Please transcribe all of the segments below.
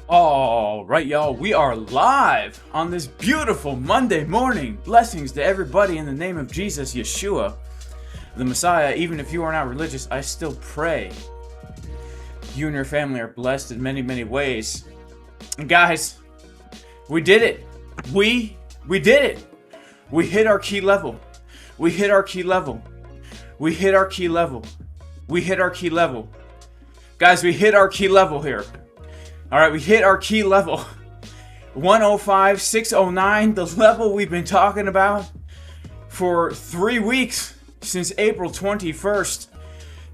All right, y'all, we are live on this beautiful Monday morning. Blessings to everybody in the name of Jesus, Yeshua, the Messiah. Even if you are not religious, I still pray you and your family are blessed in many, many ways. And guys, we did it. We did it. We hit our key level. We hit our key level. We hit our key level. We hit our key level. Guys, we hit our key level here. All right, we hit our key level, 105,609, the level we've been talking about for 3 weeks since April 21st.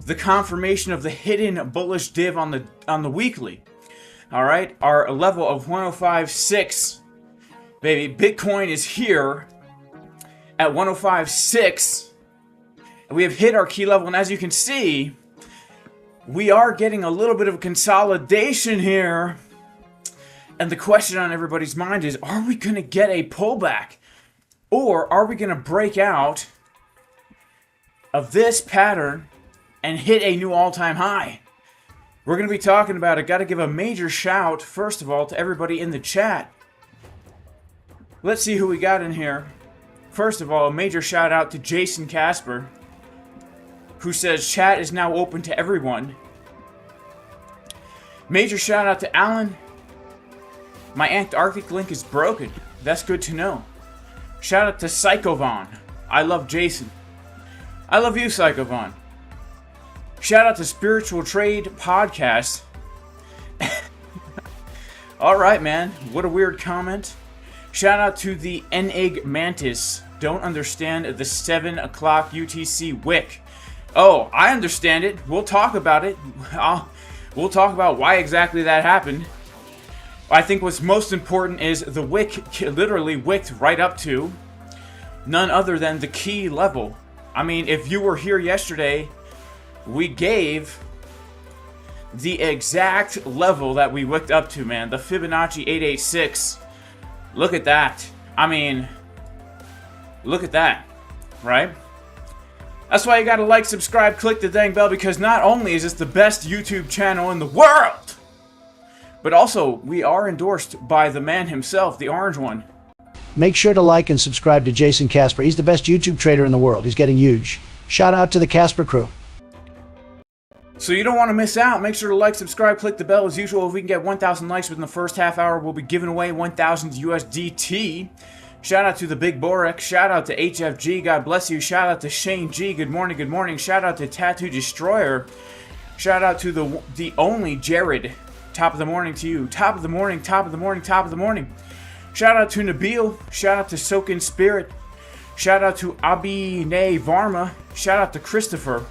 The confirmation of the hidden bullish div on the weekly. All right, our level of 105.6, baby. Bitcoin is here at 105.6. We have hit our key level, and as you can see, we are getting a little bit of consolidation here. And the question on everybody's mind is, are we going to get a pullback? Or are we going to break out of this pattern and hit a new all-time high? We're going to be talking about it. Got to give a major shout, first of all, to everybody in the chat. Let's see who we got in here. First of all, a major shout out to Jason Casper, who says chat is now open to everyone. Major shout out to Alan. My Antarctic link is broken. That's good to know. Shout out to Psychovon. I love Jason. I love you, Psychovon. Shout out to Spiritual Trade Podcast. Alright, man. What a weird comment. Shout out to the Enig Mantis. Don't understand the 7 o'clock UTC wick. Oh, I understand it. We'll talk about it. We'll talk about why exactly that happened. I think what's most important is the wick literally wicked right up to none other than the key level. I mean, if you were here yesterday, we gave the exact level that we wicked up to, man. The Fibonacci 886. Look at that. I mean, look at that, right? That's why you gotta like, subscribe, click the dang bell, because not only is this the best YouTube channel in the world, but also we are endorsed by the man himself, the orange one. Make sure to like and subscribe to Jason Casper. He's the best YouTube trader in the world. He's getting huge. Shout out to the Casper crew. So you don't want to miss out. Make sure to like, subscribe, click the bell. As usual, if we can get 1,000 likes within the first half hour, we'll be giving away 1,000 USDT. Shout out to the Big Borek. Shout out to HFG. God bless you. Shout out to Shane G. Good morning. Good morning. Shout out to Tattoo Destroyer. Shout out to the only Jared. Top of the morning to you. Top of the morning. Top of the morning. Top of the morning. Shout out to Nabil. Shout out to Soakin Spirit. Shout out to Abhinay Varma. Shout out to Christopher.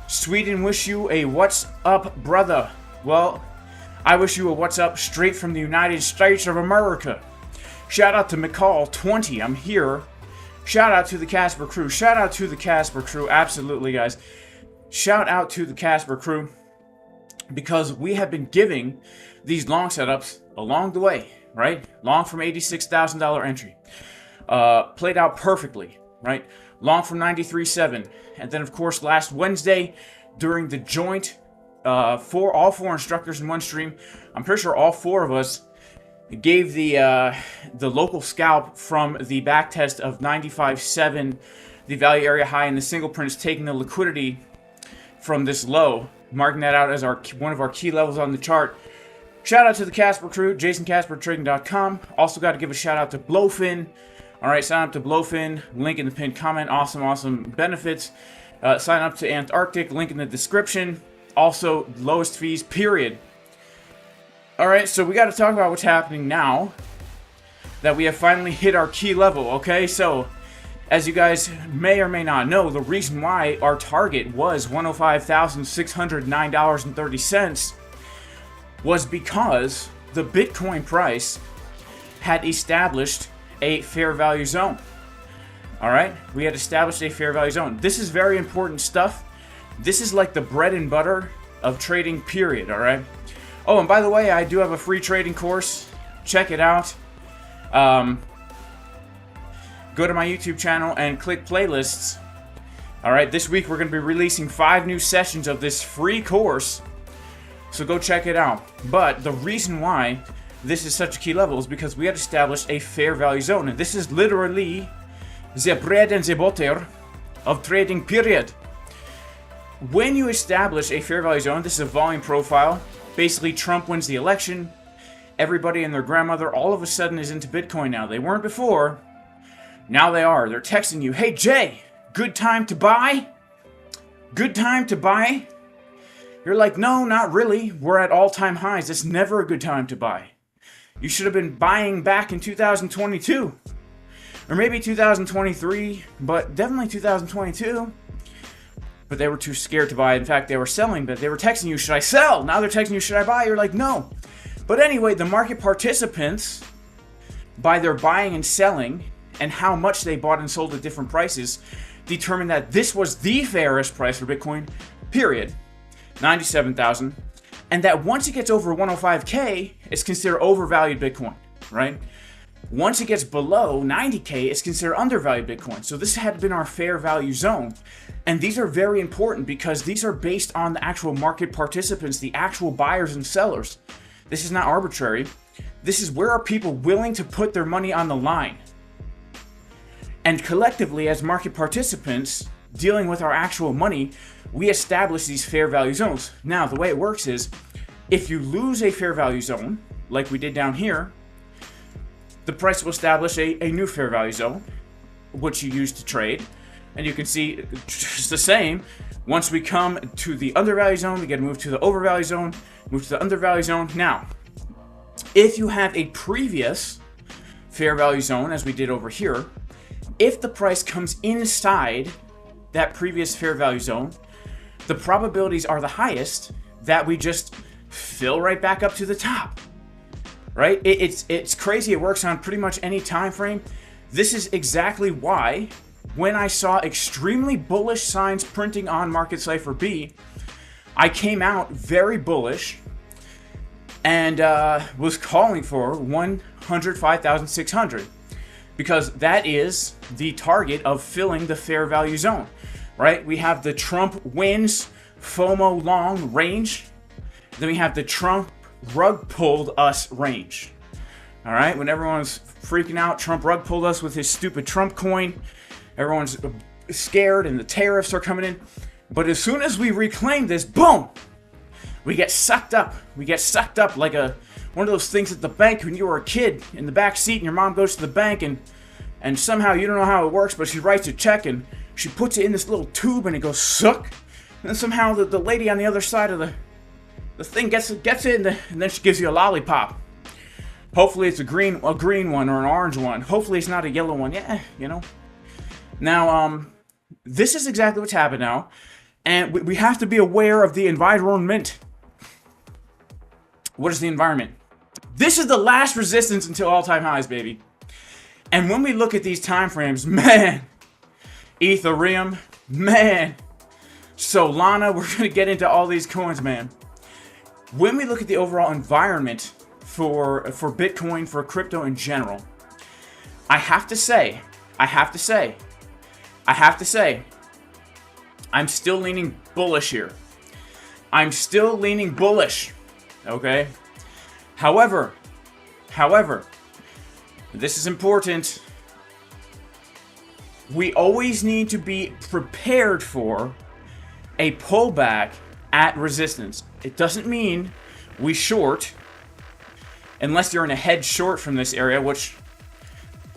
Sweden wish you a what's up, brother. Well, I wish you a what's up straight from the United States of America. Shout out to McCall20, I'm here. Shout out to the Casper crew. Shout out to the Casper crew. Absolutely, guys. Shout out to the Casper crew, because we have been giving these long setups along the way, right? Long from $86,000 entry. Played out perfectly, right? Long from 93.7. And then, of course, last Wednesday during the joint for all 4 instructors in one stream, I'm pretty sure all 4 of us gave the local scalp from the back test of 95.7, the value area high, and the single print is taking the liquidity from this low, marking that out as one of our key levels on the chart. Shout out to the Casper crew, JasonCasperTrading.com. Also got to give a shout out to BLOFIN. All right, sign up to BLOFIN, link in the pinned comment. Awesome benefits. Sign up to ANTARCTIC, link in the description. Also, lowest fees, period. All right, so we got to talk about what's happening now that we have finally hit our key level, okay? So, as you guys may or may not know, the reason why our target was $105,609.30 was because the Bitcoin price had established a fair value zone. All right, we had established a fair value zone. This is very important stuff. This is like the bread and butter of trading, period, all right? Oh, and by the way, I do have a free trading course. Check it out. Go to my YouTube channel and click playlists. All right, this week we're going to be releasing 5 new sessions of this free course. So go check it out. But the reason why this is such a key level is because we had established a fair value zone. And this is literally the bread and the butter of trading, period. When you establish a fair value zone, this is a volume profile. Basically, Trump wins the election. Everybody and their grandmother all of a sudden is into Bitcoin now. They weren't before. Now they are. They're texting you, hey, Jay, good time to buy? Good time to buy? You're like, no, not really. We're at all-time highs. It's never a good time to buy. You should have been buying back in 2022. Or maybe 2023, but definitely 2022. But they were too scared to buy. In fact, they were selling, but they were texting you, should I sell? Now they're texting you, should I buy? You're like, no. But anyway, the market participants, by their buying and selling, and how much they bought and sold at different prices, determined that this was the fairest price for Bitcoin, period. 97,000. And that once it gets over 105K, it's considered overvalued Bitcoin, right? Once it gets below 90K, it's considered undervalued Bitcoin. So this had been our fair value zone. And these are very important because these are based on the actual market participants, the actual buyers and sellers. This is not arbitrary. This is where are people willing to put their money on the line. And collectively, as market participants dealing with our actual money, we establish these fair value zones. Now, the way it works is, if you lose a fair value zone, like we did down here, the price will establish a new fair value zone, which you use to trade. And you can see it's the same. Once we come to the undervalue zone, we get to move to the overvalue zone, move to the undervalue zone. Now, if you have a previous fair value zone, as we did over here, if the price comes inside that previous fair value zone, the probabilities are the highest that we just fill right back up to the top, right? It's crazy. It works on pretty much any time frame. This is exactly why when I saw extremely bullish signs printing on Market Cipher B, I came out very bullish and was calling for 105,600 because that is the target of filling the fair value zone, right? We have the Trump wins FOMO long range. Then we have the Trump rug pulled us range. All right, when everyone's freaking out, Trump rug pulled us with his stupid Trump coin. Everyone's scared and the tariffs are coming in. But as soon as we reclaim this, boom, we get sucked up. We get sucked up like one of those things at the bank when you were a kid in the back seat and your mom goes to the bank and somehow you don't know how it works, but she writes a check and she puts it in this little tube and it goes suck. And then somehow the lady on the other side of the thing gets it and then she gives you a lollipop. Hopefully it's a green one or an orange one. Hopefully it's not a yellow one. Yeah, you know. Now, this is exactly what's happened now. And we have to be aware of the environment. What is the environment? This is the last resistance until all-time highs, baby. And when we look at these time frames, man, Ethereum, man, Solana, we're going to get into all these coins, man. When we look at the overall environment for Bitcoin, for crypto in general, I have to say, I'm still leaning bullish here. I'm still leaning bullish, okay? However, this is important. We always need to be prepared for a pullback at resistance. It doesn't mean we short, unless you're in a head short from this area, which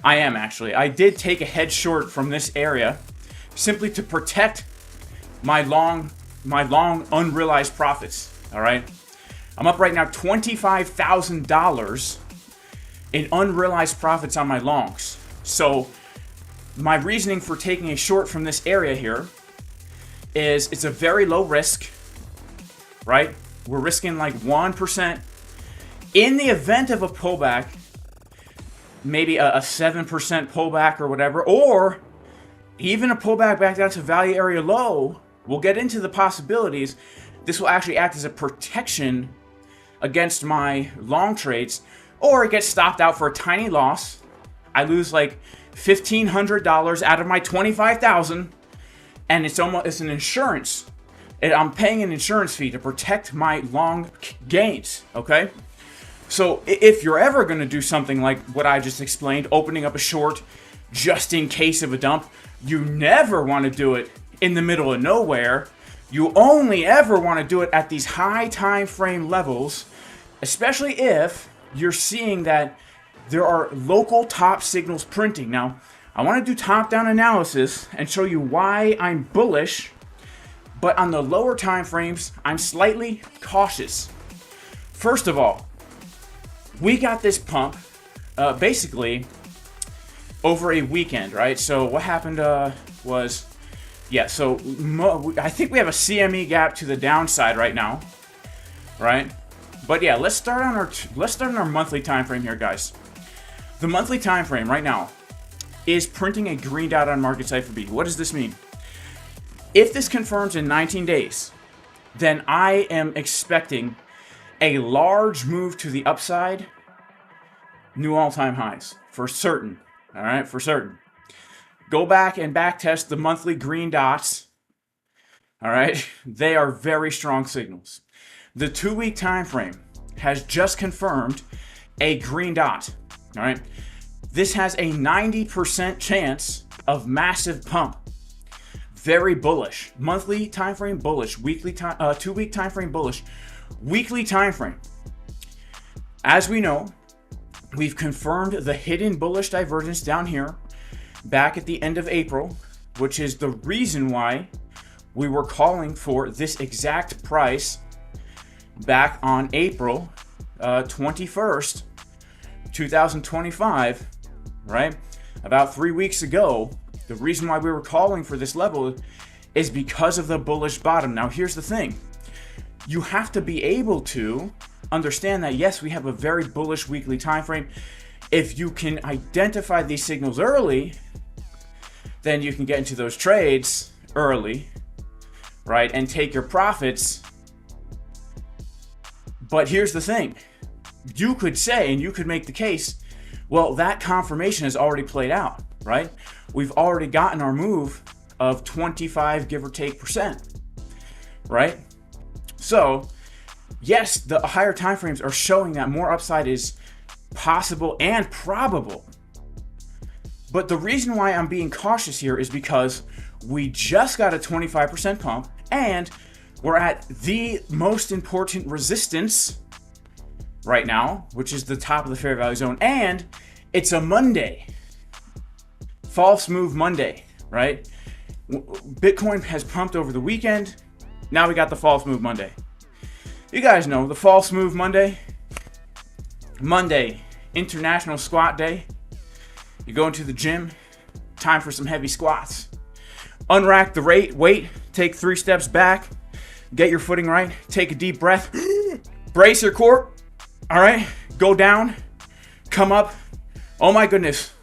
I am actually. I did take a head short from this area simply to protect my long unrealized profits, all right? I'm up right now $25,000 in unrealized profits on my longs. So my reasoning for taking a short from this area here is it's a very low risk, right? We're risking like 1%. In the event of a pullback, maybe a 7% pullback or whatever, or even a pullback back down to value area low, we'll get into the possibilities. This will actually act as a protection against my long trades, or it gets stopped out for a tiny loss. I lose like $1,500 out of my $25,000, and it's an insurance. I'm paying an insurance fee to protect my long gains, okay? So if you're ever going to do something like what I just explained, opening up a short just in case of a dump, you never want to do it in the middle of nowhere. You only ever want to do it at these high time frame levels, especially if you're seeing that there are local top signals printing. Now, I want to do top-down analysis and show you why I'm bullish, but on the lower time frames, I'm slightly cautious. First of all, we got this pump basically over a weekend, right? So what happened was, yeah, so I think we have a CME gap to the downside right now, right? But yeah, let's start on our monthly time frame here, guys. The monthly time frame right now is printing a green dot on Market Cipher B. What does this mean? If this confirms in 19 days, then I am expecting a large move to the upside, new all-time highs, for certain. All right, for certain. Go back and back test the monthly green dots. All right, they are very strong signals. The 2-week time frame has just confirmed a green dot. All right, this has a 90% chance of massive pump. Very bullish. Monthly time frame bullish. Weekly time, 2-week time frame bullish. Weekly time frame. As we know, we've confirmed the hidden bullish divergence down here back at the end of April, which is the reason why we were calling for this exact price back on April 21st, 2025, right? About 3 weeks ago. The reason why we were calling for this level is because of the bullish bottom. Now, here's the thing. You have to be able to understand that, yes, we have a very bullish weekly time frame. If you can identify these signals early, then you can get into those trades early, right, and take your profits. But here's the thing. You could say, and you could make the case, well, that confirmation has already played out, right? We've already gotten our move of 25, give or take, %, right? So, yes, the higher time frames are showing that more upside is possible and probable. But the reason why I'm being cautious here is because we just got a 25% pump and we're at the most important resistance right now, which is the top of the fair value zone, and it's a Monday. False move Monday, right? Bitcoin has pumped over the weekend. Now we got the false move Monday. You guys know the false move Monday. Monday, International Squat Day. You go into the gym, time for some heavy squats. Unrack the weight, take 3 steps back, get your footing right, take a deep breath, brace your core, all right? Go down, come up. Oh my goodness,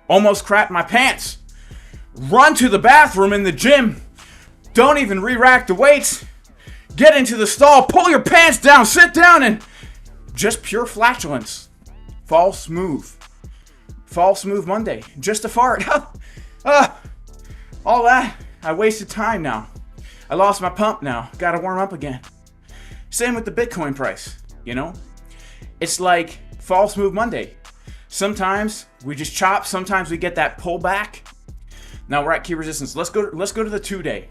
almost crapped my pants. Run to the bathroom in the gym. Don't even re-rack the weights. Get into the stall, pull your pants down, sit down, and just pure flatulence. False move. False move Monday. Just a fart. All that. I wasted time now. I lost my pump now. Gotta warm up again. Same with the Bitcoin price, you know? It's like false move Monday. Sometimes we just chop. Sometimes we get that pullback. Now we're at key resistance. Let's go to the 2-day.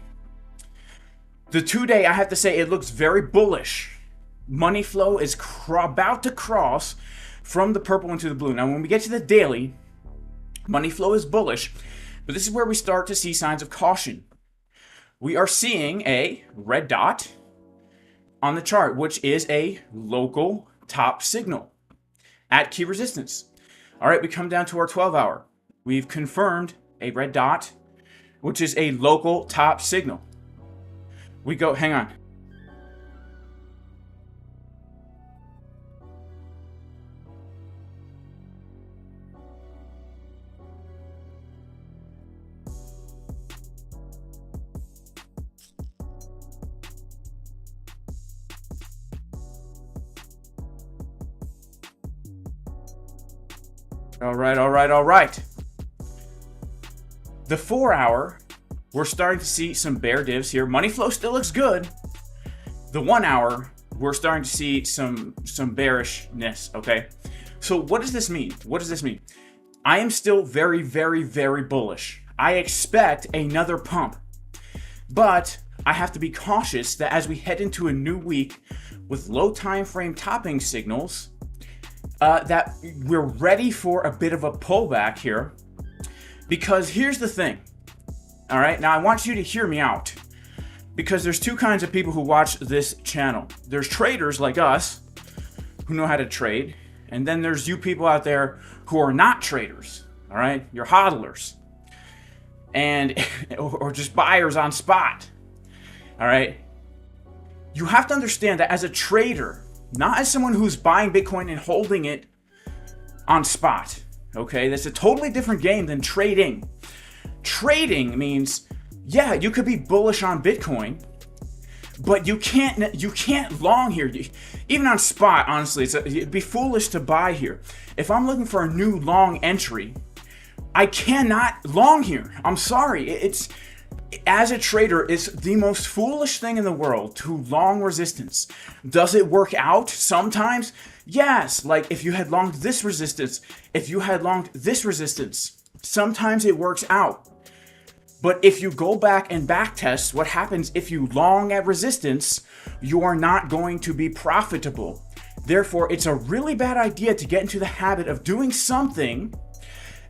The 2-day, I have to say, it looks very bullish. Money flow is about to cross from the purple into the blue. Now, when we get to the daily, money flow is bullish, but this is where we start to see signs of caution. We are seeing a red dot on the chart, which is a local top signal at key resistance. All right, we come down to our 12-hour. We've confirmed a red dot, which is a local top signal. We go, hang on. All right. The 4-hour, we're starting to see some bear divs here. Money flow still looks good. The 1-hour, we're starting to see some bearishness, okay? So what does this mean? What does this mean? I am still very, very, very bullish. I expect another pump. But I have to be cautious that as we head into a new week with low time frame topping signals, that we're ready for a bit of a pullback here. Because here's the thing. All right, now I want you to hear me out. Because there's two kinds of people who watch this channel. There's traders like us who know how to trade. And then there's you people out there who are not traders. All right, you're hodlers. And or just buyers on spot. All right. You have to understand that as a trader, not as someone who's buying Bitcoin and holding it on spot. Okay, that's a totally different game than trading. Trading means, yeah, you could be bullish on Bitcoin, but you can't long here. Even on spot, honestly, it'd be foolish to buy here. If I'm looking for a new long entry, I cannot long here. I'm sorry. As a trader, it's the most foolish thing in the world to long resistance. Does it work out sometimes? Yes. Like if you had longed this resistance, if you had longed this resistance, sometimes it works out. But if you go back and back test what happens if you long at resistance, you are not going to be profitable. Therefore, it's a really bad idea to get into the habit of doing something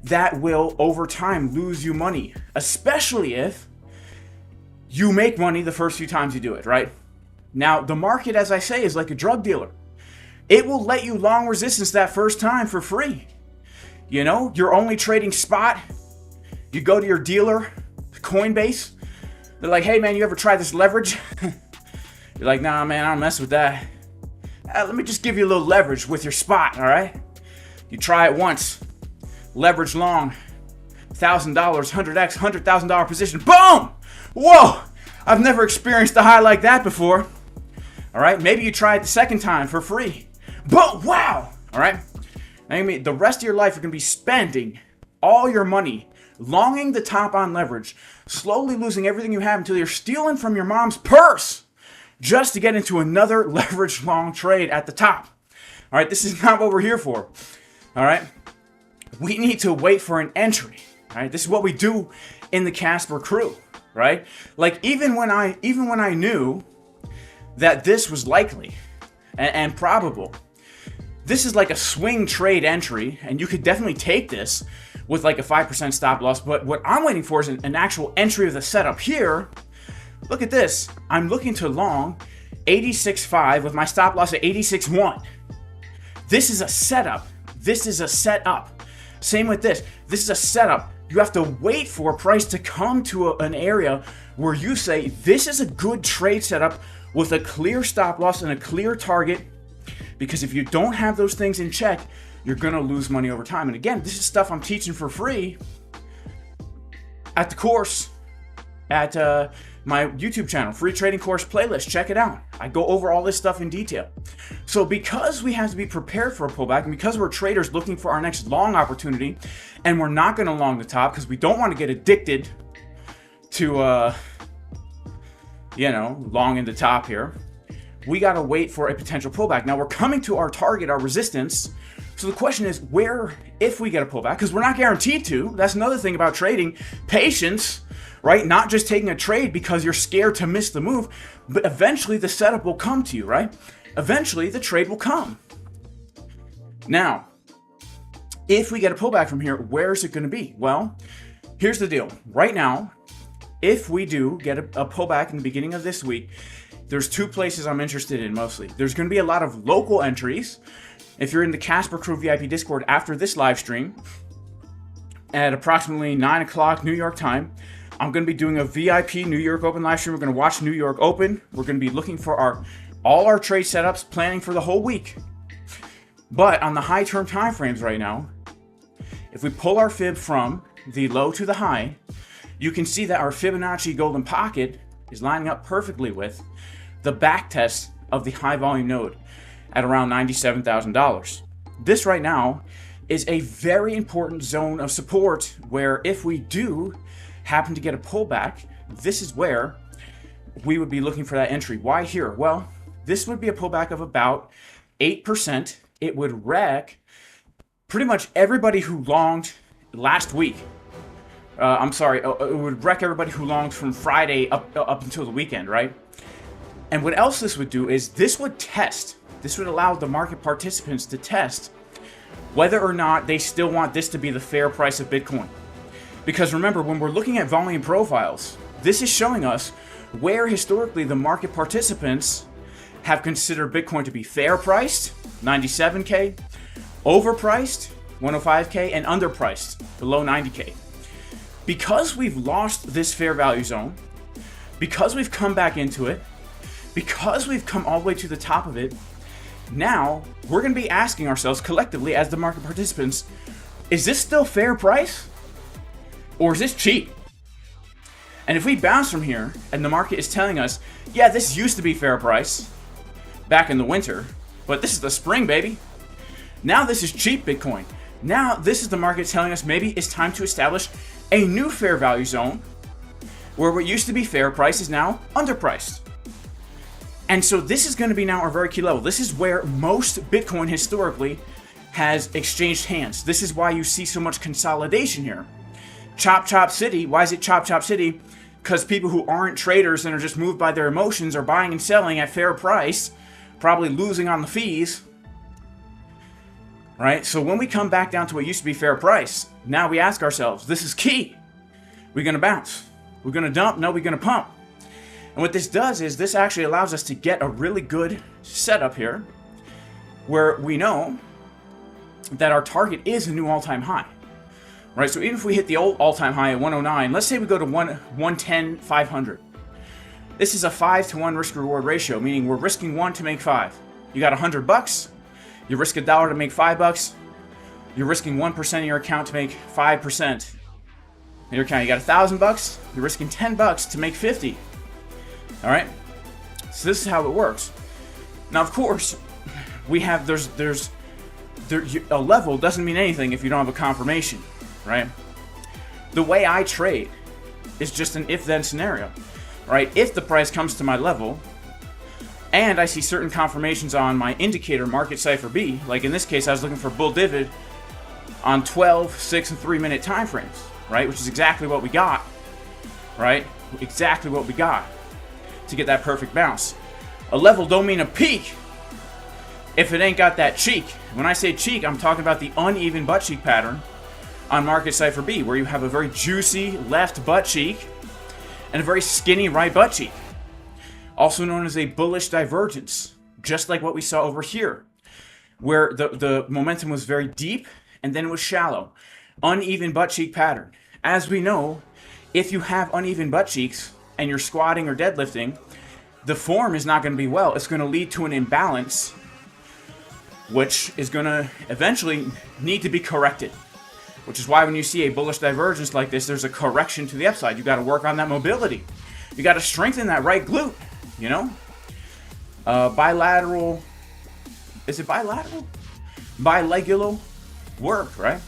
that will over time lose you money, especially if you make money the first few times you do it, right? Now, the market, as I say, is like a drug dealer. It will let you long resistance that first time for free. You know, you're only trading spot. You go to your dealer, Coinbase. They're like, hey, man, you ever try this leverage? You're like, nah, man, I don't mess with that. Let me just give you a little leverage with your spot, all right? You try it once. Leverage long. $1,000, 100x, $100,000 position. Boom! Whoa! I've never experienced a high like that before. All right, maybe you try it the second time for free. But wow! All right, I mean, the rest of your life you're gonna be spending all your money longing the top on leverage, slowly losing everything you have until you're stealing from your mom's purse just to get into another leverage long trade at the top. All right, this is not what we're here for. All right, we need to wait for an entry. All right, this is what we do in the Casper crew. Right? Like even when I knew that this was likely and probable, this is like a swing trade entry, and you could definitely take this with like a 5% stop loss. But what I'm waiting for is an actual entry of the setup here. Look at this. I'm looking to long 86.5 with my stop loss at 86.1. This is a setup. This is a setup. Same with this. This is a setup. You have to wait for a price to come to an area where you say, this is a good trade setup with a clear stop loss and a clear target. Because if you don't have those things in check, you're going to lose money over time. And again, this is stuff I'm teaching for free at the course, at my YouTube channel, free trading course playlist. Check it out. I go over all this stuff in detail. So because we have to be prepared for a pullback, and because we're traders looking for our next long opportunity, and we're not going to long the top because we don't want to get addicted to, long in the top here, we got to wait for a potential pullback. Now we're coming to our target, our resistance. So the question is, where, if we get a pullback, because we're not guaranteed to. That's another thing about trading. Patience, right? Not just taking a trade because you're scared to miss the move, but eventually the setup will come to you, right? Eventually the trade will come. Now, if we get a pullback from here, where is it going to be? Well, here's the deal. Right now, if we do get a pullback in the beginning of this week, there's two places I'm interested in mostly. There's going to be a lot of local entries. If you're in the Casper Crew VIP Discord after this live stream, at approximately 9 o'clock New York time, I'm going to be doing a VIP New York Open live stream. We're going to watch New York Open. We're going to be looking for all our trade setups, planning for the whole week. But on the high term time frames right now, if we pull our fib from the low to the high, you can see that our Fibonacci golden pocket is lining up perfectly with the back test of the high volume node at around $97,000. This right now is a very important zone of support where if we do happen to get a pullback, this is where we would be looking for that entry. Why here? Well, this would be a pullback of about 8%. It would wreck pretty much everybody who longed last week. It would wreck everybody who longed from Friday up until the weekend, right? And what else this would do is this would allow the market participants to test whether or not they still want this to be the fair price of Bitcoin. Because remember, when we're looking at volume profiles, this is showing us where historically the market participants have considered Bitcoin to be fair priced, 97K, overpriced, 105K, and underpriced, below 90K. Because we've lost this fair value zone, because we've come back into it, because we've come all the way to the top of it, now we're going to be asking ourselves collectively as the market participants, is this still fair price? Or is this cheap? And if we bounce from here and the market is telling us, yeah, this used to be fair price back in the winter, but this is the spring, baby. Now this is cheap Bitcoin. Now this is the market telling us maybe it's time to establish a new fair value zone where what used to be fair price is now underpriced. And so this is going to be now our very key level. This is where most Bitcoin historically has exchanged hands. This is why you see so much consolidation here. Chop Chop City. Why is it Chop Chop City? Because people who aren't traders and are just moved by their emotions are buying and selling at fair price, probably losing on the fees. Right? So when we come back down to what used to be fair price, now we ask ourselves, this is key. We're going to bounce. We're going to dump. No, we're going to pump. And what this does is this actually allows us to get a really good setup here where we know that our target is a new all-time high. Right? So even if we hit the old all-time high at 109, let's say we go to 110, 500. This is a 5-to-1 risk-reward ratio, meaning we're risking 1 to make 5. You got $100, you risk $1 to make $5. You're risking 1% of your account to make 5% in your account. You got $1,000, you're risking $10 to make 50. All right, so this is how it works. Now, of course, we have a level doesn't mean anything if you don't have a confirmation, right? The way I trade is just an if-then scenario, right? If the price comes to my level, and I see certain confirmations on my indicator market Cipher B, like in this case, I was looking for bull divot on 12, 6, and 3 minute time frames, right? Which is exactly what we got, right? Exactly what we got to get that perfect bounce. A level don't mean a peak if it ain't got that cheek. When I say cheek, I'm talking about the uneven butt cheek pattern on market Cipher B, where you have a very juicy left butt cheek and a very skinny right butt cheek, also known as a bullish divergence, just like what we saw over here, where the momentum was very deep and then it was shallow. Uneven butt cheek pattern. As we know, if you have uneven butt cheeks and you're squatting or deadlifting, the form is not going to be well. It's going to lead to an imbalance, which is going to eventually need to be corrected. Which is why when you see a bullish divergence like this, there's a correction to the upside. You got to work on that mobility. You got to strengthen that right glute, you know? Bilateral, is it bilateral? Bilegular work, right?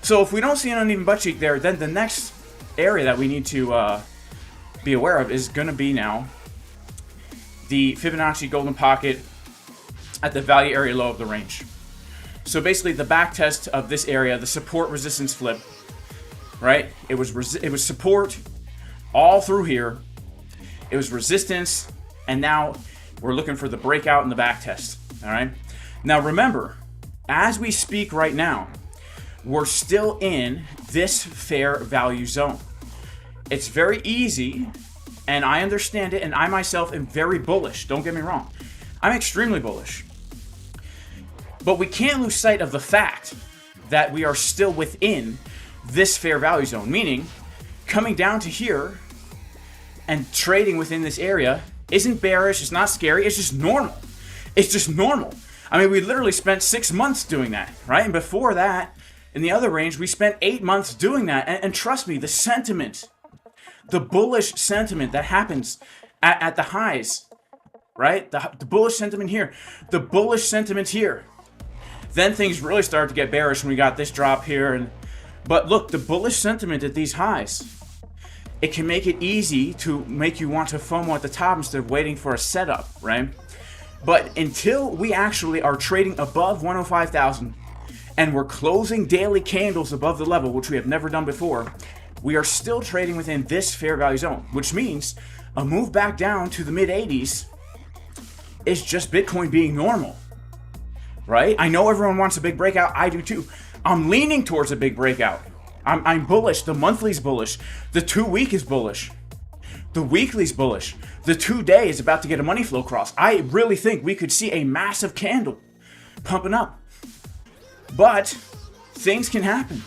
So if we don't see an uneven butt cheek there, then the next area that we need to be aware of is going to be now the Fibonacci golden pocket at the value area low of the range. So basically the back test of this area, the support resistance flip, right? It was support all through here. It was resistance, and now we're looking for the breakout in the back test, all right? Now remember, as we speak right now, we're still in this fair value zone. It's very easy, and I understand it, and I myself am very bullish. Don't get me wrong. I'm extremely bullish. But we can't lose sight of the fact that we are still within this fair value zone, meaning coming down to here and trading within this area isn't bearish, it's not scary, it's just normal. It's just normal. I mean, we literally spent 6 months doing that, right? And before that, in the other range, we spent 8 months doing that. And trust me, the sentiment, the bullish sentiment that happens at the highs, right? The bullish sentiment here, the bullish sentiment here. Then things really started to get bearish when we got this drop here. But look, the bullish sentiment at these highs, it can make it easy to make you want to FOMO at the top instead of waiting for a setup, right? But until we actually are trading above 105,000 and we're closing daily candles above the level, which we have never done before, we are still trading within this fair value zone, which means a move back down to the mid 80s is just Bitcoin being normal, right? I know everyone wants a big breakout. I do too. I'm leaning towards a big breakout. I'm bullish. The monthly's bullish. The 2-week is bullish. The weekly's bullish. The 2-day is about to get a money flow cross. I really think we could see a massive candle pumping up. But things can happen.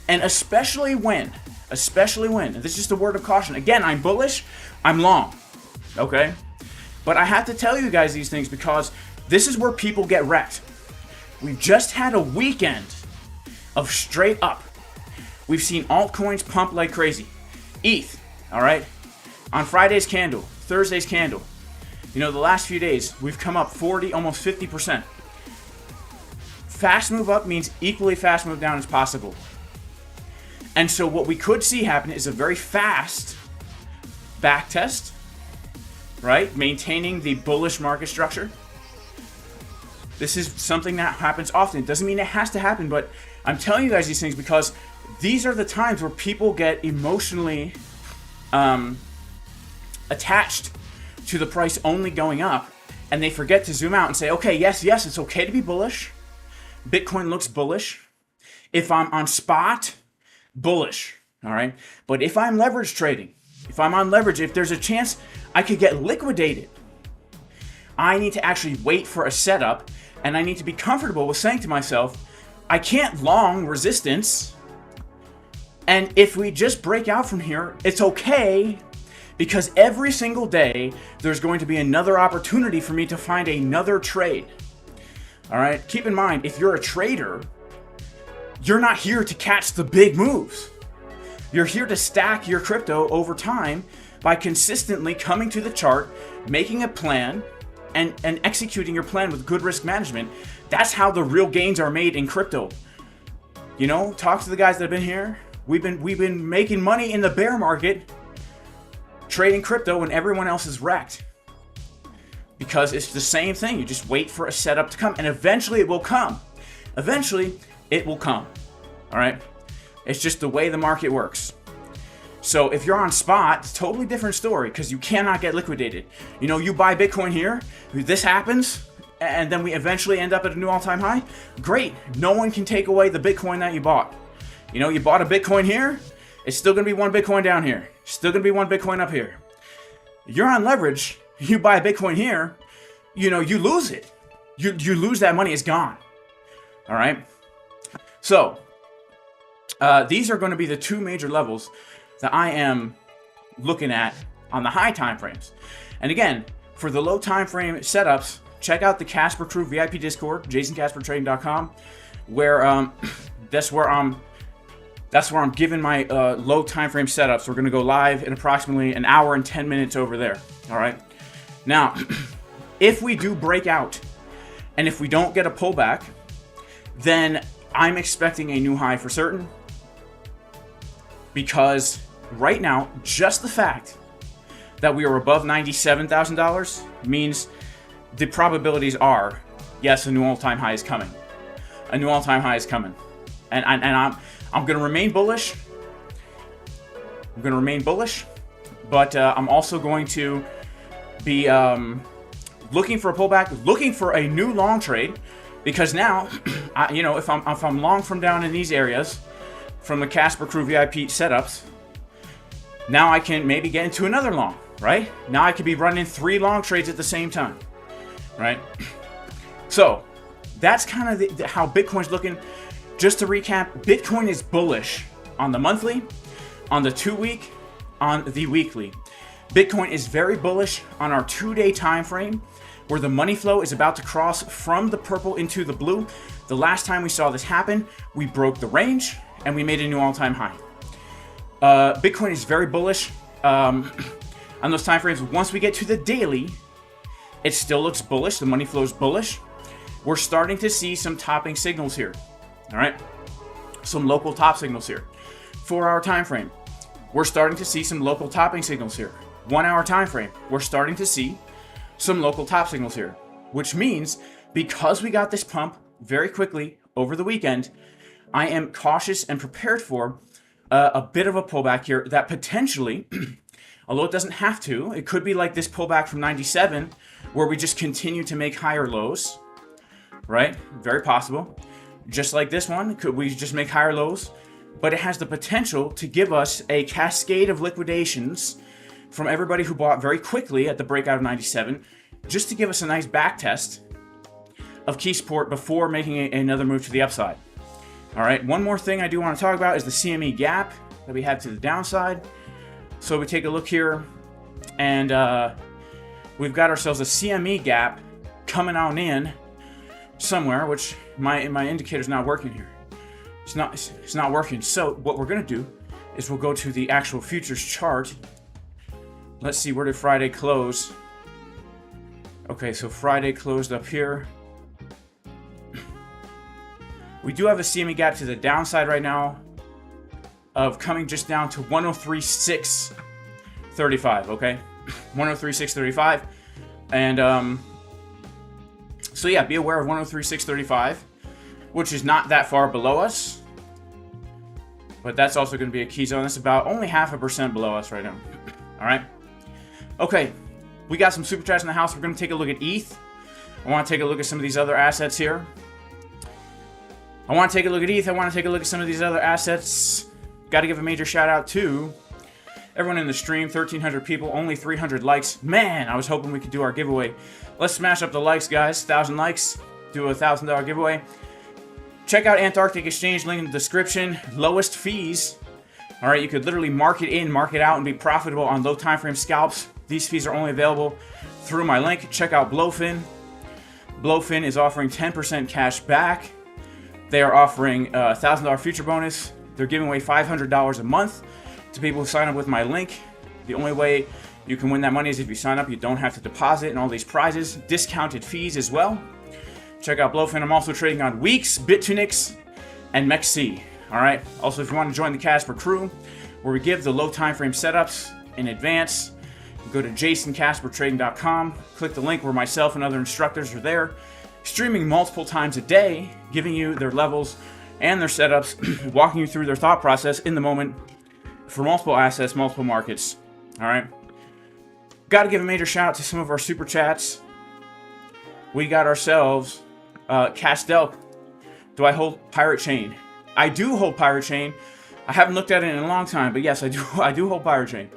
And especially when, and this is just a word of caution. Again, I'm bullish, I'm long, okay? But I have to tell you guys these things because this is where people get wrecked. We've just had a weekend of straight up. We've seen altcoins pump like crazy. ETH, all right? On Friday's candle, Thursday's candle. You know, the last few days, we've come up 40, almost 50%. Fast move up means equally fast move down as possible. And so what we could see happen is a very fast back test, right? Maintaining the bullish market structure. This is something that happens often. It doesn't mean it has to happen, but I'm telling you guys these things because these are the times where people get emotionally attached to the price only going up, and they forget to zoom out and say, okay, yes, it's okay to be bullish. Bitcoin looks bullish. If I'm on spot, bullish, all right? But if I'm leverage trading, if I'm on leverage, if there's a chance I could get liquidated, I need to actually wait for a setup, and I need to be comfortable with saying to myself, I can't long resistance, and if we just break out from here, it's okay, because every single day, there's going to be another opportunity for me to find another trade. All right, keep in mind, if you're a trader, you're not here to catch the big moves. You're here to stack your crypto over time by consistently coming to the chart, making a plan, and executing your plan with good risk management. That's how the real gains are made in crypto. You know, talk to the guys that have been here. We've been making money in the bear market, trading crypto when everyone else is wrecked. Because it's the same thing. You just wait for a setup to come, and eventually it will come. Eventually, it will come. All right? It's just the way the market works. So if you're on spot, it's a totally different story because you cannot get liquidated. You know, you buy Bitcoin here, this happens, and then we eventually end up at a new all-time high. Great. No one can take away the Bitcoin that you bought. You know, you bought a Bitcoin here, it's still going to be one Bitcoin down here. Still going to be one Bitcoin up here. You're on leverage. You buy a Bitcoin here, you know, you lose it. You lose that money, it's gone. All right? So, these are going to be the two major levels that I am looking at on the high time frames. And again, for the low time frame setups, check out the Casper Crew VIP Discord, jasoncaspertrading.com, where that's where I'm giving my low time frame setups. We're going to go live in approximately an hour and 10 minutes over there. All right. Now, if we do break out and if we don't get a pullback, then I'm expecting a new high for certain. Because right now, just the fact that we are above $97,000 means the probabilities are, yes, a new all-time high is coming. A new all-time high is coming. And I'm going to remain bullish. I'm going to remain bullish, but I'm also going to be looking for a pullback, looking for a new long trade, because now, you know, if I'm long from down in these areas, from the Casper Crew VIP setups, now I can maybe get into another long, right? Now I could be running 3 long trades at the same time, right? So that's kind of how Bitcoin's looking. Just to recap, Bitcoin is bullish on the monthly, on the 2-week, on the weekly. Bitcoin is very bullish on our 2-day time frame, where the money flow is about to cross from the purple into the blue. The last time we saw this happen, we broke the range and we made a new all-time high. Bitcoin is very bullish on those time frames. Once we get to the daily, it still looks bullish. The money flow is bullish. We're starting to see some topping signals here. All right, some local top signals here. 4-hour time frame, we're starting to see some local topping signals here. 1-hour time frame, we're starting to see some local top signals here, which means because we got this pump very quickly over the weekend, I am cautious and prepared for a bit of a pullback here that potentially, although it doesn't have to, it could be like this pullback from 97 where we just continue to make higher lows, right? Very possible. Just like this one, could we just make higher lows? But it has the potential to give us a cascade of liquidations from everybody who bought very quickly at the breakout of 97, just to give us a nice back test of key support before making another move to the upside. All right, one more thing I do want to talk about is the CME gap that we have to the downside. So we take a look here, and we've got ourselves a CME gap coming on in somewhere, which my indicator's not working here. It's not working. So what we're gonna do is we'll go to the actual futures chart. Let's see, where did Friday close? Okay, so Friday closed up here. We do have a CME gap to the downside right now of coming just down to 103.635, okay? 103.635. And so yeah, be aware of 103.635, which is not that far below us. But that's also going to be a key zone. That's about only 0.5% below us right now. All right. Okay, we got some super chats in the house. We're going to take a look at ETH. I want to take a look at some of these other assets here. I want to take a look at ETH. I want to take a look at some of these other assets. Got to give a major shout out to everyone in the stream. 1,300 people, only 300 likes. Man, I was hoping we could do our giveaway. Let's smash up the likes, guys. 1,000 likes. Do a $1,000 giveaway. Check out Antarctic Exchange, link in the description. Lowest fees. All right, you could literally mark it in, mark it out, and be profitable on low time frame scalps. These fees are only available through my link. Check out BLOFIN. BLOFIN is offering 10% cash back. They are offering a $1,000 future bonus. They're giving away $500 a month to people who sign up with my link. The only way you can win that money is if you sign up. You don't have to deposit and all these prizes. Discounted fees as well. Check out BLOFIN. I'm also trading on WEEX, Bitget, and MEXC. All right. Also, if you want to join the Casper crew, where we give the low time frame setups in advance, go to jasoncaspertrading.com. Click the link where myself and other instructors are there, streaming multiple times a day, giving you their levels and their setups, walking you through their thought process in the moment for multiple assets, multiple markets. All right. Got to give a major shout out to some of our super chats. We got ourselves Castel. Do I hold Pirate Chain? I do hold Pirate Chain. I haven't looked at it in a long time, but yes, I do. I do hold Pirate Chain.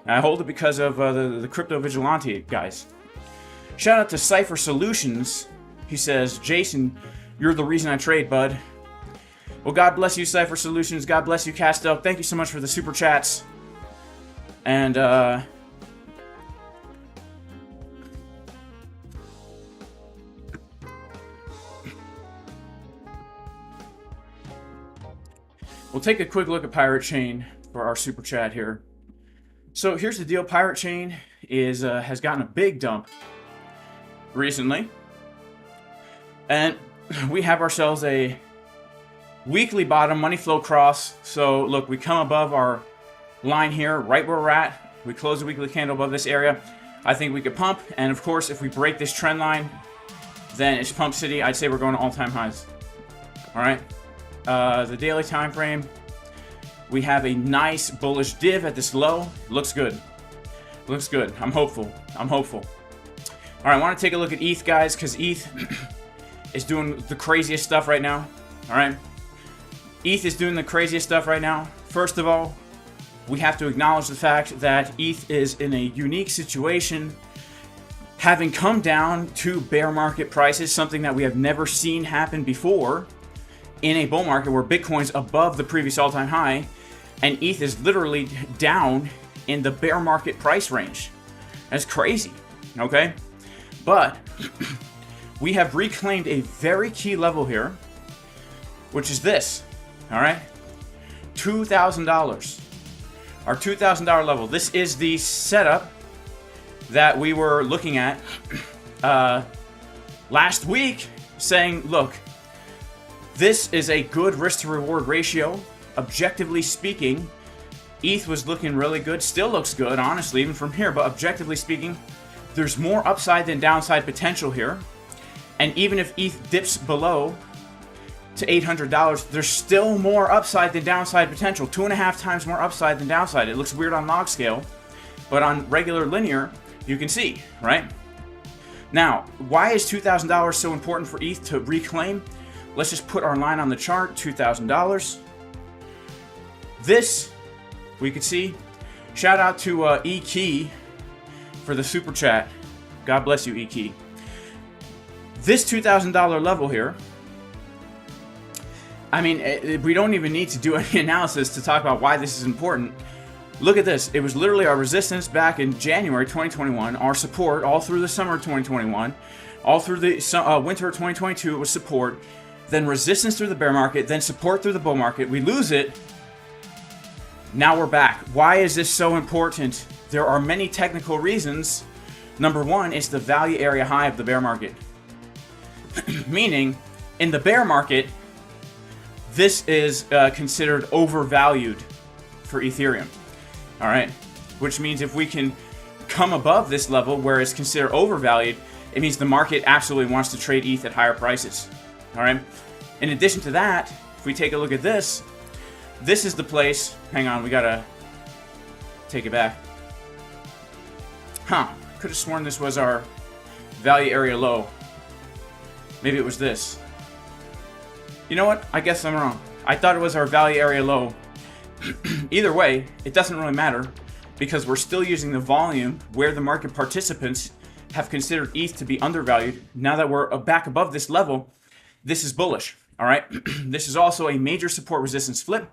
And I hold it because of the crypto vigilante guys. Shout out to Cipher Solutions. He says, Jason, you're the reason I trade, bud. Well, God bless you, Cipher Solutions. God bless you, Castel. Thank you so much for the super chats. And we'll take a quick look at Pirate Chain for our super chat here. So here's the deal. Pirate Chain has gotten a big dump recently. And we have ourselves a weekly bottom money flow cross. So look, we come above our line here, right where we're at. We close the weekly candle above this area. I think we could pump. And of course, if we break this trend line, then it's pump city. I'd say we're going to all-time highs. All right. The daily time frame, we have a nice bullish div at this low. Looks good. Looks good. I'm hopeful. I'm hopeful. All right, I want to take a look at ETH, guys, because ETH is doing the craziest stuff right now. All right. ETH is doing the craziest stuff right now. First of all, we have to acknowledge the fact that ETH is in a unique situation, having come down to bear market prices, something that we have never seen happen before in a bull market where Bitcoin's above the previous all-time high and ETH is literally down in the bear market price range. That's crazy, okay? But we have reclaimed a very key level here, which is this, all right? $2,000. Our $2,000 level. This is the setup that we were looking at last week, saying, look, this is a good risk to reward ratio. Objectively speaking, ETH was looking really good. Still looks good, honestly, even from here. But objectively speaking, there's more upside than downside potential here. And even if ETH dips below to $800, there's still more upside than downside potential. 2.5 times more upside than downside. It looks weird on log scale, but on regular linear, you can see, right? Now, why is $2,000 so important for ETH to reclaim? Let's just put our line on the chart, $2,000. This, we could see. Shout out to E-Key for the super chat. God bless you, E-Key. This $2,000 level here, I mean, we don't even need to do any analysis to talk about why this is important. Look at this. It was literally our resistance back in January 2021, our support all through the summer of 2021, all through the winter of 2022, it was support, then resistance through the bear market, then support through the bull market. We lose it. Now we're back. Why is this so important? There are many technical reasons. Number one, it's the value area high of the bear market. Meaning, in the bear market, this is considered overvalued for Ethereum. All right, which means if we can come above this level where it's considered overvalued, it means the market absolutely wants to trade ETH at higher prices. All right. In addition to that, if we take a look at this, this is the place. Hang on, we gotta take it back. Huh? Could have sworn this was our value area low. Maybe it was this. You know what? I guess I'm wrong. I thought it was our value area low. Either way, it doesn't really matter because we're still using the volume where the market participants have considered ETH to be undervalued. Now that we're back above this level, this is bullish. All right. This is also a major support resistance flip.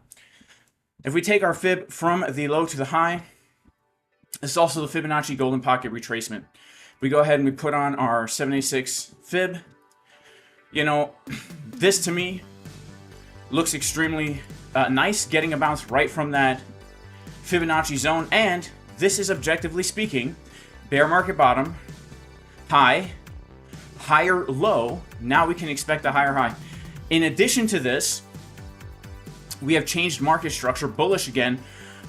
If we take our fib from the low to the high, this is also the Fibonacci golden pocket retracement. We go ahead and we put on our 786 fib. You know, this to me looks extremely nice, getting a bounce right from that Fibonacci zone. And this is, objectively speaking, bear market bottom, high, higher low. Now we can expect a higher high. In addition to this, we have changed market structure, bullish again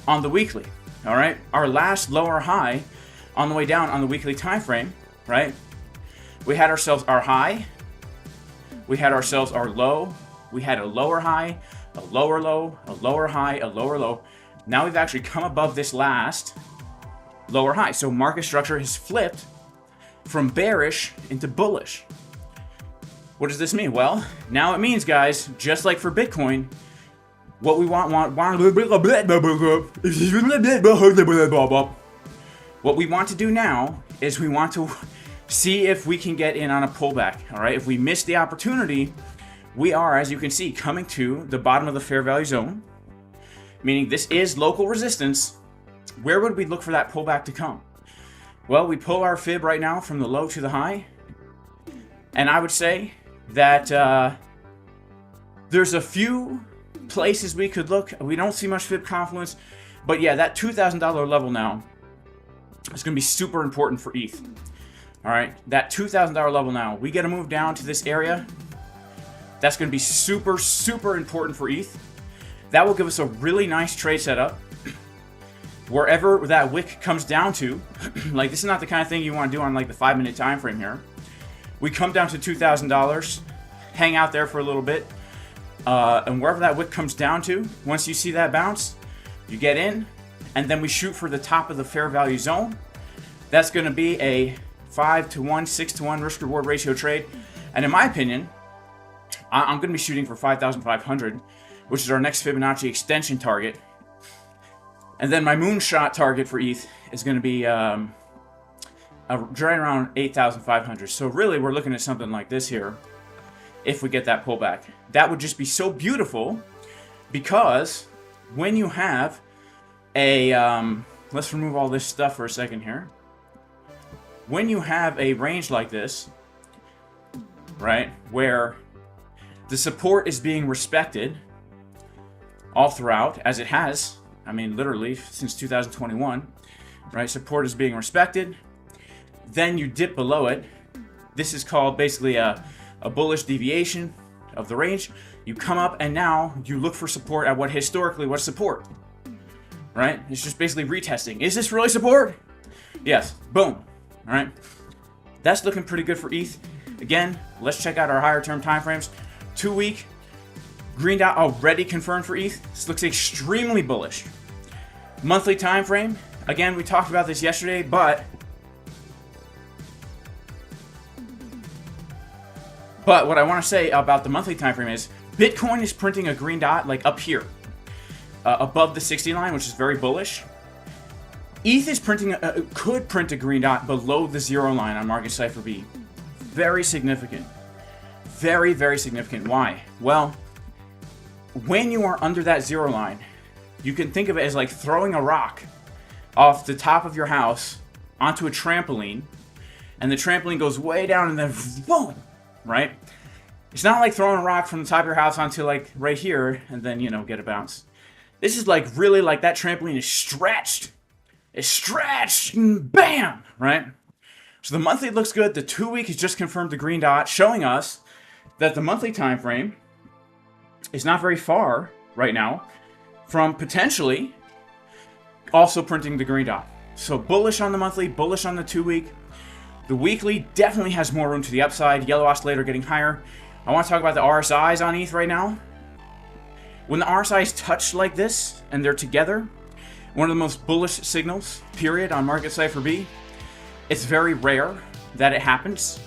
on the weekly. All right, our last lower high on the way down on the weekly time frame, right? We had ourselves our high, we had ourselves our low, we had a lower high, a lower low, a lower high, a lower low. Now we've actually come above this last lower high. So market structure has flipped from bearish into bullish. What does this mean? Well, now it means, guys, just like for Bitcoin, what we what we want to do now is we want to see if we can get in on a pullback. All right, if we miss the opportunity, we are, as you can see, coming to the bottom of the fair value zone, meaning this is local resistance. Where would we look for that pullback to come? Well, we pull our fib right now from the low to the high, and I would say that there's a few places we could look. We don't see much fib confluence, but yeah, that $2,000 level now is going to be super important for ETH. All right, that $2,000 level now, we got to move down to this area. That's going to be super, super important for ETH. That will give us a really nice trade setup. Wherever that wick comes down to, like this is not the kind of thing you want to do on like the 5-minute time frame here. We come down to $2,000, hang out there for a little bit, and wherever that wick comes down to, once you see that bounce, you get in, and then we shoot for the top of the fair value zone. That's going to be a 5-to-1, 6-to-1 risk-reward ratio trade, and in my opinion, I'm going to be shooting for 5,500, which is our next Fibonacci extension target. And then my moonshot target for ETH is going to be right around 8,500. So really, we're looking at something like this here. If we get that pullback, that would just be so beautiful, because when you have a let's remove all this stuff for a second here. When you have a range like this, right, where the support is being respected all throughout, as it has, I mean, literally since 2021, right? Support is being respected. Then you dip below it. This is called basically a bullish deviation of the range. You come up and now you look for support at what historically was support, right? It's just basically retesting. Is this really support? Yes. Boom. All right, that's looking pretty good for ETH. Again, let's check out our higher term timeframes. 2 week green dot already confirmed for ETH. This looks extremely bullish. Monthly time frame. Again, we talked about this yesterday, but what I want to say about the monthly time frame is Bitcoin is printing a green dot like up here, above the 60 line, which is very bullish. ETH is printing could print a green dot below the 0 line on market Cipher B. Very significant. Very, very significant. Why? Well, when you are under that 0 line, you can think of it as like throwing a rock off the top of your house onto a trampoline, and the trampoline goes way down and then boom, right? It's not like throwing a rock from the top of your house onto like right here and then, you know, get a bounce. This is like really like that trampoline is stretched. It's stretched and bam, right? So the monthly looks good. The 2 week has just confirmed the green dot, showing us that the monthly time frame is not very far right now from potentially also printing the green dot. So bullish on the monthly, bullish on the 2 week. The weekly definitely has more room to the upside. Yellow oscillator getting higher. I want to talk about the RSIs on ETH right now. When the RSIs touch like this and they're together, one of the most bullish signals, period, on market Cipher B. It's very rare that it happens.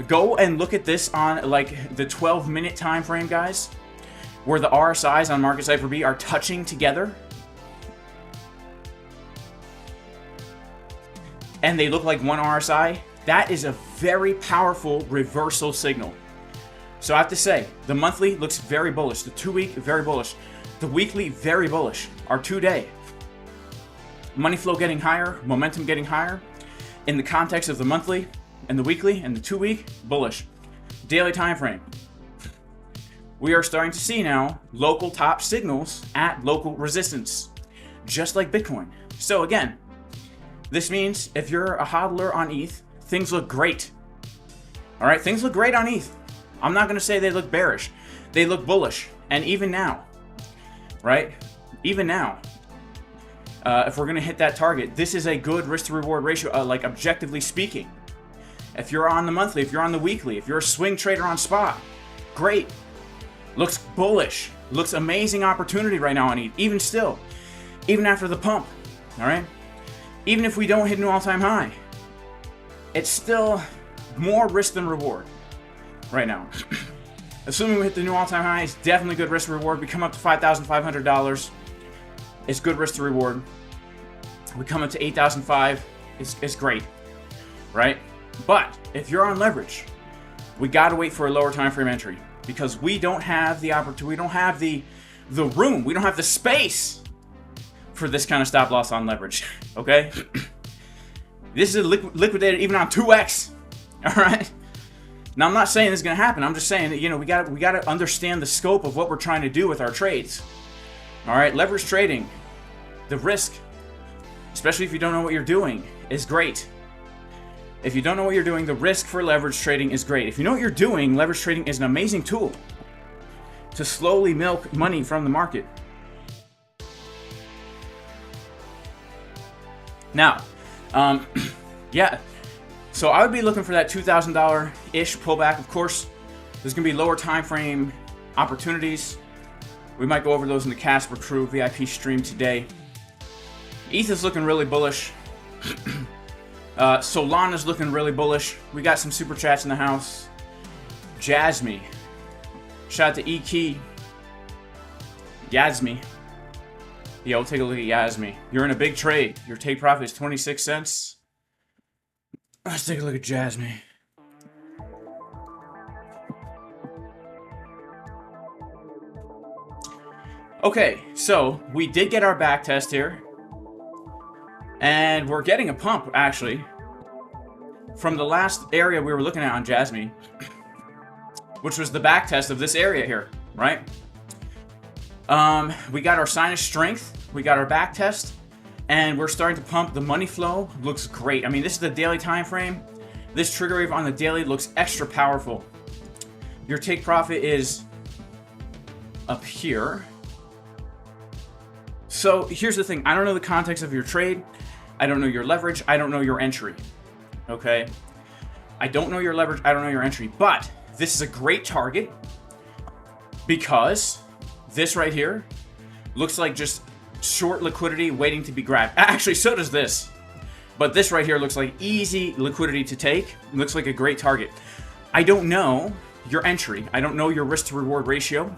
Go and look at this on like the 12-minute time frame, guys, where the RSIs on market Cipher B are touching together. And they look like one RSI. That is a very powerful reversal signal. So I have to say, the monthly looks very bullish. The 2 week, very bullish. The weekly, very bullish. Our 2 day. Money flow getting higher, momentum getting higher. In the context of the monthly and the weekly and the 2 week, bullish. Daily time frame. We are starting to see now local top signals at local resistance, just like Bitcoin. So again, this means if you're a hodler on ETH, things look great. All right, things look great on ETH. I'm not going to say they look bearish. They look bullish. And even now, right? Even now, if we're going to hit that target, this is a good risk to reward ratio, like objectively speaking. If you're on the monthly, if you're on the weekly, if you're a swing trader on spot, great. Looks bullish. Looks amazing opportunity right now on ETH. Even still, even after the pump, all right? Even if we don't hit a new all-time high, it's still more risk than reward right now. Assuming we hit the new all-time high, it's definitely good risk to reward. We come up to $5,500. It's good risk to reward. We come up to $8,500. It's great, right? But if you're on leverage, we got to wait for a lower time frame entry because we don't have the opportunity. We don't have the room. We don't have the space for this kind of stop loss on leverage. Okay, this is liquidated even on 2x. All right. Now I'm not saying this is going to happen. I'm just saying that, you know, we got to understand the scope of what we're trying to do with our trades. All right, leverage trading, the risk, especially if you don't know what you're doing, is great. If you don't know what you're doing, the risk for leverage trading is great. If you know what you're doing, leverage trading is an amazing tool to slowly milk money from the market. Now, yeah, so I would be looking for that $2,000-ish pullback. Of course, there's going to be lower time frame opportunities. We might go over those in the Casper Crew VIP stream today. ETH is looking really bullish. Solana's looking really bullish. We got some super chats in the house. Jasmy. Shout out to E-Key. Yasmy. Yo, take a look at Yasmy. You're in a big trade. Your take profit is 26 cents. Let's take a look at Jasmy. Okay, so we did get our back test here. And we're getting a pump, actually, from the last area we were looking at on Jasmy, which was the back test of this area here, right? We got our sign of strength, we got our back test, and we're starting to pump. The money flow looks great. I mean, this is the daily time frame. This trigger wave on the daily looks extra powerful. Your take profit is up here. So here's the thing. I don't know the context of your trade. I don't know your leverage. I don't know your entry. okay? I don't know your leverage, I don't know your entry, but this is a great target because this right here looks like just short liquidity waiting to be grabbed. Actually, so does this. But this right here looks like easy liquidity to take. It looks like a great target. I don't know your entry. I don't know your risk to reward ratio.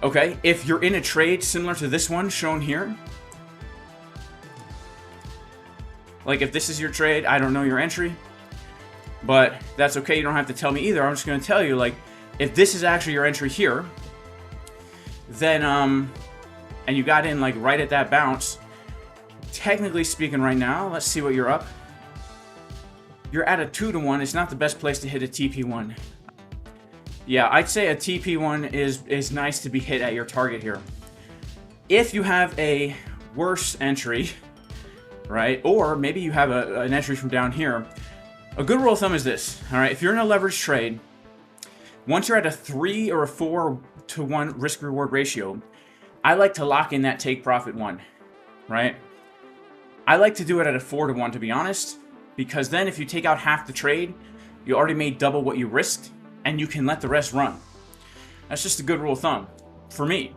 Okay, if you're in a trade similar to this one shown here, like if this is your trade, I don't know your entry, but that's okay. You don't have to tell me either. I'm just going to tell you, like, if this is actually your entry here, then, and you got in like right at that bounce, technically speaking right now, let's see what you're up. You're at a 2-to-1. It's not the best place to hit a TP1. Yeah, I'd say a TP1 is nice to be hit at your target here. If you have a worse entry, right, or maybe you have an entry from down here, a good rule of thumb is this, all right? If you're in a leverage trade, once you're at a 3 or a 4-to-1 risk-reward ratio, I like to lock in that take profit one, right? I like to do it at a 4-to-1, to be honest, because then if you take out half the trade, you already made double what you risked, and you can let the rest run. That's just a good rule of thumb for me,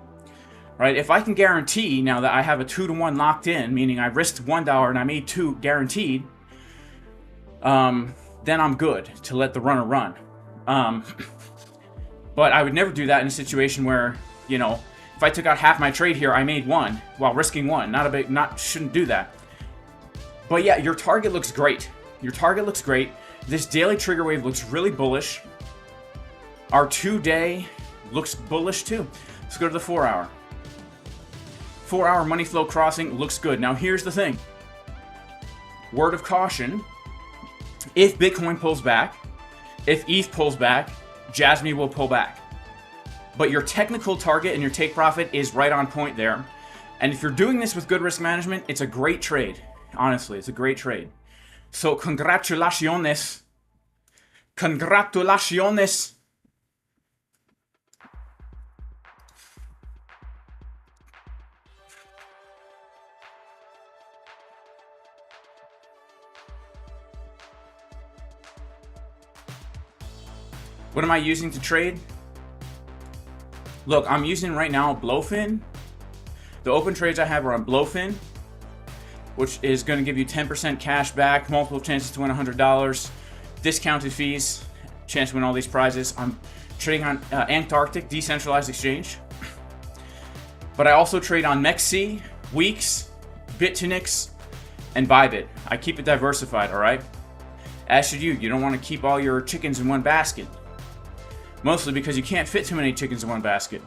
right? If I can guarantee now that I have a 2-to-1 locked in, meaning I risked $1 and I made 2 guaranteed, then I'm good to let the runner run. But I would never do that in a situation where, you know, if I took out half my trade here, I made 1 while risking 1. Shouldn't do that. But yeah, your target looks great. Your target looks great. This daily trigger wave looks really bullish. Our 2-day looks bullish too. Let's go to the 4-hour. 4-hour money flow crossing looks good. Now here's the thing. Word of caution. If Bitcoin pulls back, if ETH pulls back, Jasmine will pull back. But your technical target and your take profit is right on point there. And if you're doing this with good risk management, it's a great trade. Honestly, it's a great trade. So congratulaciones. Congratulaciones. What am I using to trade? Look, I'm using right now BLOFIN. The open trades I have are on BLOFIN, which is going to give you 10% cash back, multiple chances to win $100, discounted fees, chance to win all these prizes. I'm trading on ANTARCTIC, decentralized exchange. But I also trade on MEXC, WEEX, BitNix, and Bitget. I keep it diversified, all right? As should you. You don't want to keep all your chickens in one basket. Mostly because you can't fit too many chickens in one basket.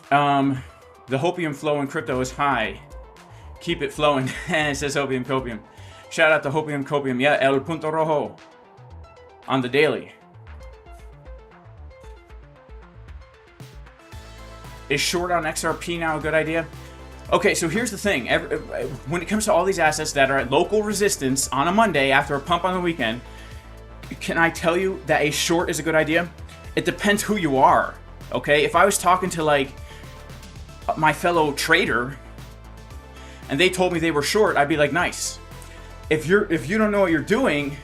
The hopium flow in crypto is high. Keep it flowing. It says Hopium Copium. Shout out to Hopium Copium. Yeah, El Punto Rojo. On the daily. Is short on XRP now a good idea? Okay, so here's the thing. When it comes to all these assets that are at local resistance on a Monday after a pump on the weekend, can I tell you that a short is a good idea? It depends who you are, okay? If I was talking to, like, my fellow trader and they told me they were short, I'd be like, nice. If you don't know what you're doing,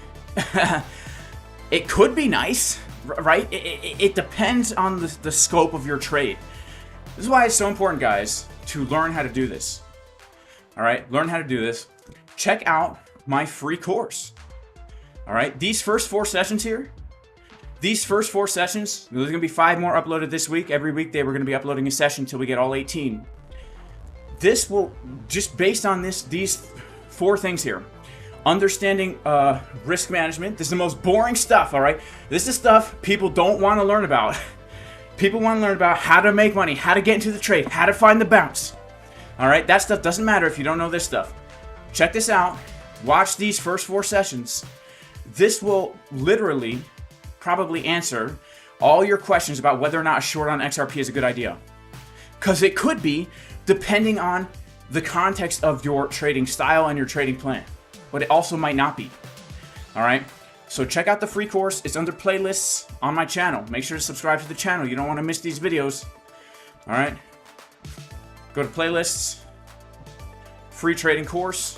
it could be nice, right? It depends on the scope of your trade. This is why it's so important, guys, to learn how to do this. All right, learn how to do this. Check out my free course. All right, these first 4 sessions here, there's going to be 5 more uploaded this week. Every weekday we're going to be uploading a session until we get all 18. This will, just based on these 4 things here, understanding risk management. This is the most boring stuff, all right? This is stuff people don't want to learn about. People want to learn about how to make money, how to get into the trade, how to find the bounce. All right, that stuff doesn't matter if you don't know this stuff. Check this out. Watch these first 4 sessions. This will literally probably answer all your questions about whether or not a short on XRP is a good idea. Because it could be, depending on the context of your trading style and your trading plan. But it also might not be. All right? So check out the free course. It's under playlists on my channel. Make sure to subscribe to the channel. You don't want to miss these videos. All right? Go to playlists, free trading course.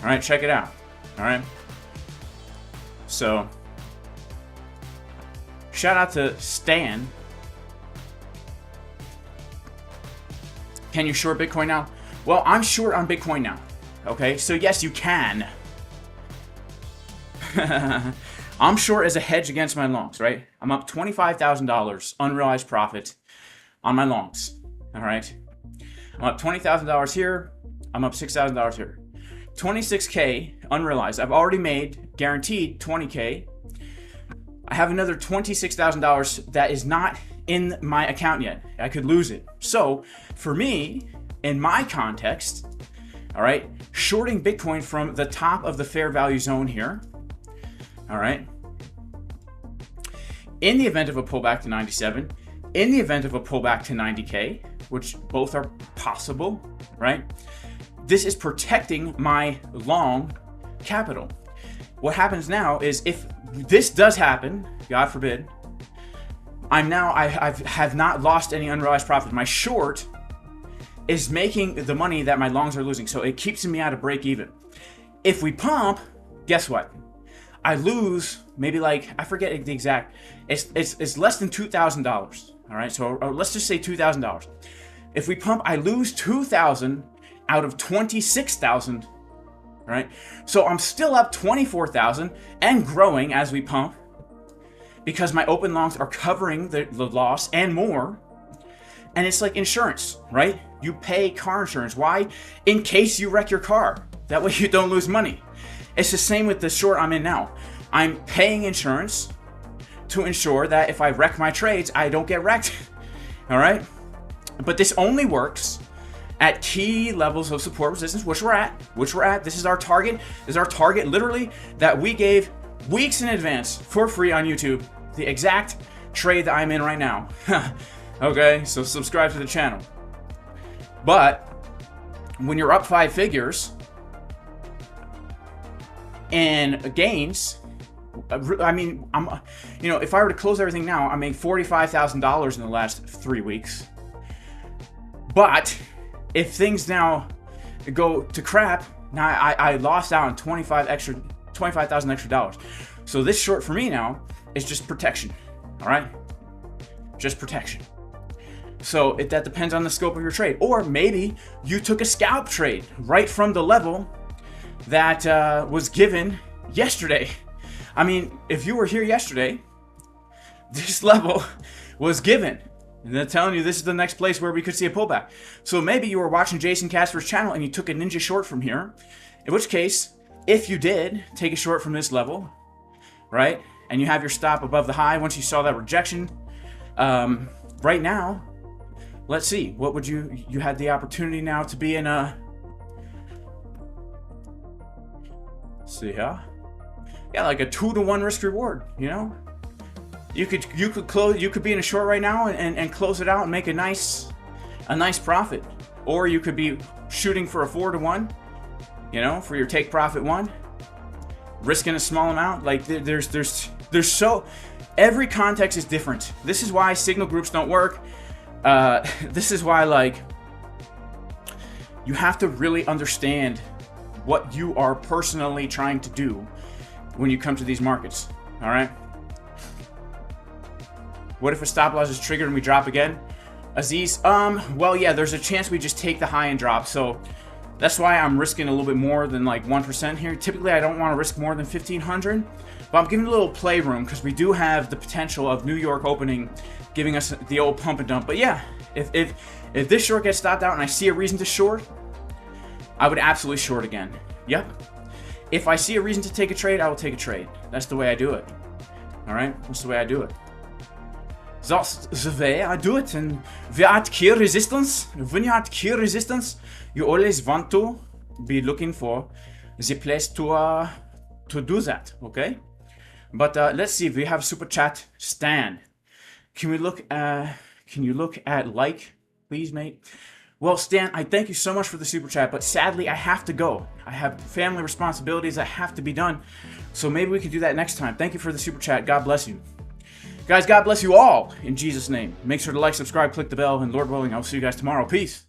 All right, check it out. All right. So, shout out to Stan. Can you short Bitcoin now? Well, I'm short on Bitcoin now. Okay, so yes, you can. I'm short as a hedge against my longs, right? I'm up $25,000 unrealized profit on my longs. All right. I'm up $20,000 here. I'm up $6,000 here. 26K unrealized. I've already made guaranteed 20K. I have another $26,000 that is not in my account yet. I could lose it. So for me, in my context, all right, shorting Bitcoin from the top of the fair value zone here, all right, in the event of a pullback to 97, in the event of a pullback to 90K, which both are possible, right? This is protecting my long capital. What happens now is if this does happen, God forbid, I have not lost any unrealized profit. My short is making the money that my longs are losing. So it keeps me at a break even. If we pump, guess what? I lose maybe like, I forget the exact, it's less than $2,000. All right, so let's just say $2,000. If we pump, I lose $2,000 out of $26,000, right? So I'm still up $24,000 and growing as we pump because my open longs are covering the loss and more. And it's like insurance, right? You pay car insurance. Why? In case you wreck your car. That way you don't lose money. It's the same with the short I'm in now. I'm paying insurance to ensure that if I wreck my trades, I don't get wrecked. All right? But this only works at key levels of support resistance, which we're at. This is our target. This is our target, literally, that we gave weeks in advance for free on YouTube. The exact trade that I'm in right now. Okay, so subscribe to the channel. But when you're up 5 figures and gains, I mean, if I were to close everything now, I made $45,000 in the last 3 weeks. But if things now go to crap, now I lost out on $25,000 extra dollars. So this short for me now is just protection. All right, just protection. So that depends on the scope of your trade, or maybe you took a scalp trade right from the level that was given yesterday. I mean, if you were here yesterday, this level was given. And they're telling you this is the next place where we could see a pullback. So maybe you were watching Jason Casper's channel and you took a ninja short from here. In which case, if you did take a short from this level, right, and you have your stop above the high once you saw that rejection, right now, let's see, what would you had the opportunity now to be in a, see here, yeah, like a 2-to-1 risk reward, you know? You could be in a short right now and close it out and make a nice profit. Or you could be shooting for a 4-to-1, you know, for your take profit 1, risking a small amount. Like there's so, every context is different. This is why signal groups don't work. This is why, like, you have to really understand what you are personally trying to do when you come to these markets. All right. What if a stop loss is triggered and we drop again? Aziz, well, yeah, there's a chance we just take the high and drop. So that's why I'm risking a little bit more than like 1% here. Typically, I don't want to risk more than 1,500, but I'm giving a little playroom because we do have the potential of New York opening, giving us the old pump and dump. But yeah, if this short gets stopped out and I see a reason to short, I would absolutely short again. Yep. If I see a reason to take a trade, I will take a trade. That's the way I do it. All right, that's the way I do it. That's the way I do it. And we at key resistance. When you're at key resistance, you always want to be looking for the place to do that. Okay. But let's see if we have super chat. Stan, can you look at like, please, mate? Well, Stan, I thank you so much for the super chat, but sadly I have to go. I have family responsibilities that have to be done. So maybe we can do that next time. Thank you for the super chat. God bless you. Guys, God bless you all in Jesus' name. Make sure to like, subscribe, click the bell, and Lord willing, I'll see you guys tomorrow. Peace.